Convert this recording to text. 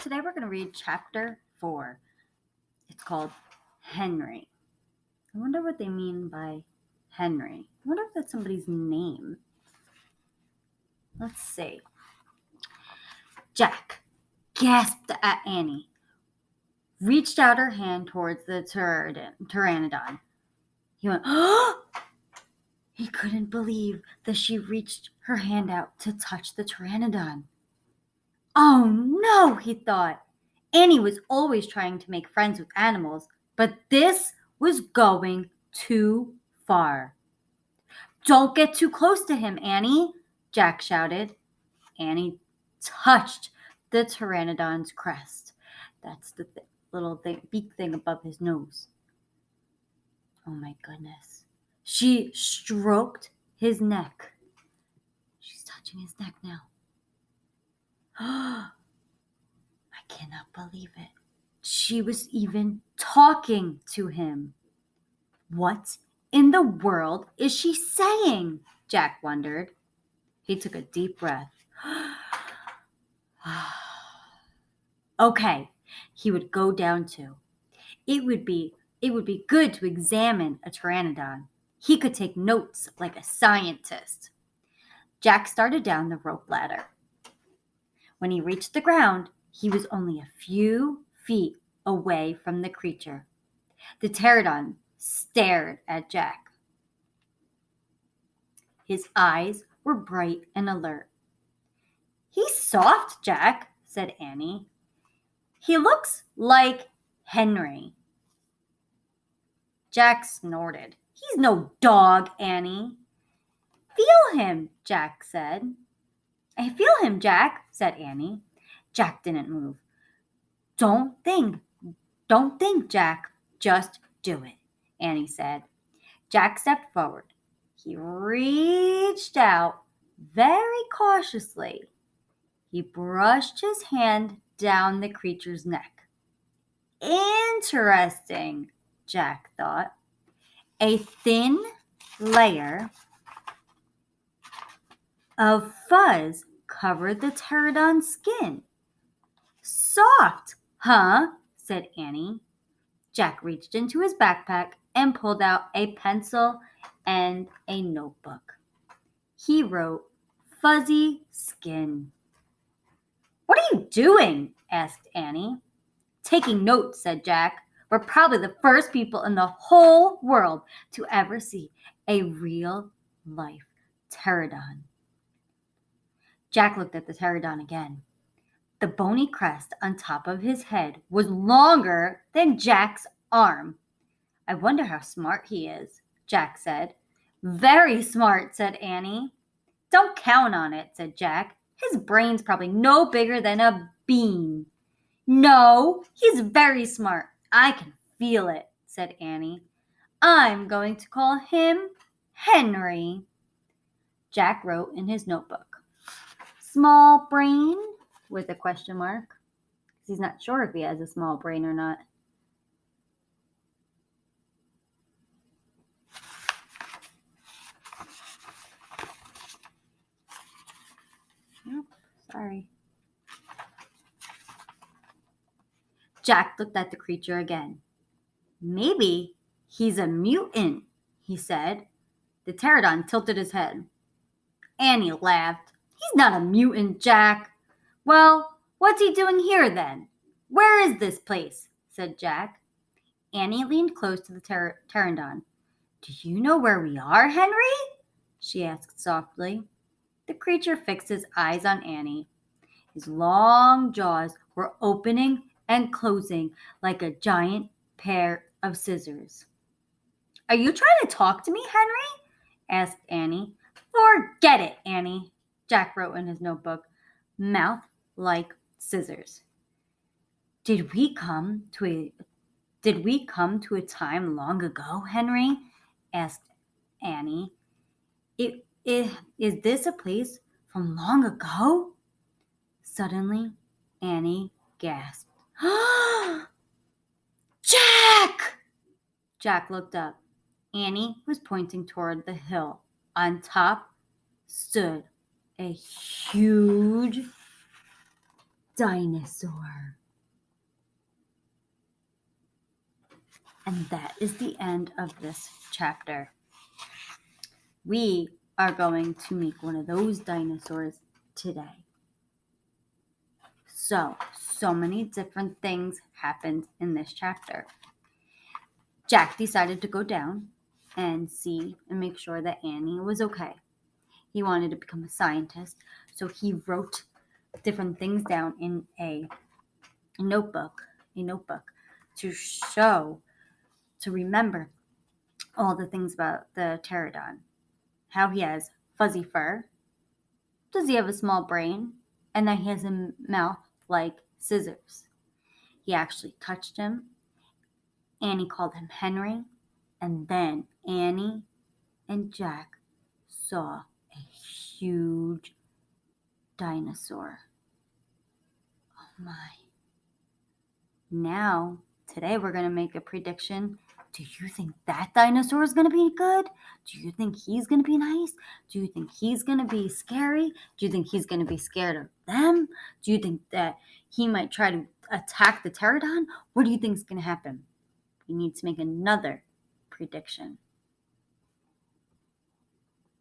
Today we're going to read chapter 4. It's called Henry. I wonder what they mean by Henry. I wonder if that's somebody's name. Let's see. Jack gasped at Annie, reached out her hand towards the pteranodon. He went, "Oh!" He couldn't believe that she reached her hand out to touch the pteranodon. Oh no, he thought. Annie was always trying to make friends with animals, but this was going too far. "Don't get too close to him, Annie," Jack shouted. Annie touched the pteranodon's crest. That's the little beak thing above his nose. Oh my goodness. She stroked his neck. She's touching his neck now. I cannot believe it. She was even talking to him. What in the world is she saying? Jack wondered. He took a deep breath. Okay, he would go down to. It would be good to examine a pteranodon. He could take notes like a scientist. Jack started down the rope ladder. When he reached the ground, he was only a few feet away from the creature. The pteranodon stared at Jack. His eyes were bright and alert. "He's soft, Jack," said Annie. "He looks like Henry." Jack snorted. "He's no dog, Annie." "Feel him," Jack said. "I feel him, Jack," said Annie. Jack didn't move. Don't think, Jack. Just do it," Annie said. Jack stepped forward. He reached out very cautiously. He brushed his hand down the creature's neck. Interesting, Jack thought. A thin layer of fuzz covered the pteranodon's skin. "Soft, huh?" said Annie. Jack reached into his backpack and pulled out a pencil and a notebook. He wrote, "Fuzzy skin." "What are you doing?" asked Annie. "Taking notes," said Jack. "We're probably the first people in the whole world to ever see a real-life pteranodon." Jack looked at the pteranodon again. The bony crest on top of his head was longer than Jack's arm. "I wonder how smart he is," Jack said. "Very smart," said Annie. "Don't count on it," said Jack. "His brain's probably no bigger than a bean." "No, he's very smart. I can feel it," said Annie. "I'm going to call him Henry." Jack wrote in his notebook, "Small brain?" with a question mark. He's not sure if he has a small brain or not. Nope, sorry. Jack looked at the creature again. "Maybe he's a mutant," he said. The pteranodon tilted his head. Annie laughed. "He's not a mutant, Jack." "Well, what's he doing here then? Where is this place?" said Jack. Annie leaned close to the pteranodon. "Do you know where we are, Henry?" she asked softly. The creature fixed his eyes on Annie. His long jaws were opening and closing like a giant pair of scissors. "Are you trying to talk to me, Henry?" asked Annie. "Forget it, Annie," Jack wrote in his notebook. "Mouth like scissors." Did we come to a time long ago, Henry?" asked Annie. Is this a place from long ago?" Suddenly, Annie gasped. "Jack!" Jack looked up. Annie was pointing toward the hill. On top stood a huge dinosaur. And that is the end of this chapter. We are going to make one of those dinosaurs today. So many different things happened in this chapter. Jack decided to go down and see and make sure that Annie was okay. He wanted to become a scientist, so he wrote different things down in a notebook to remember all the things about the pterodon. How he has fuzzy fur. Does he have a small brain? And that he has a mouth like scissors. He actually touched him. Annie called him Henry. And then Annie and Jack saw a huge dinosaur. Oh my. Now, today we're going to make a prediction. Do you think that dinosaur is going to be good? Do you think he's going to be nice? Do you think he's going to be scary? Do you think he's going to be scared of them? Do you think that he might try to attack the pterodon? What do you think is going to happen? We need to make another prediction.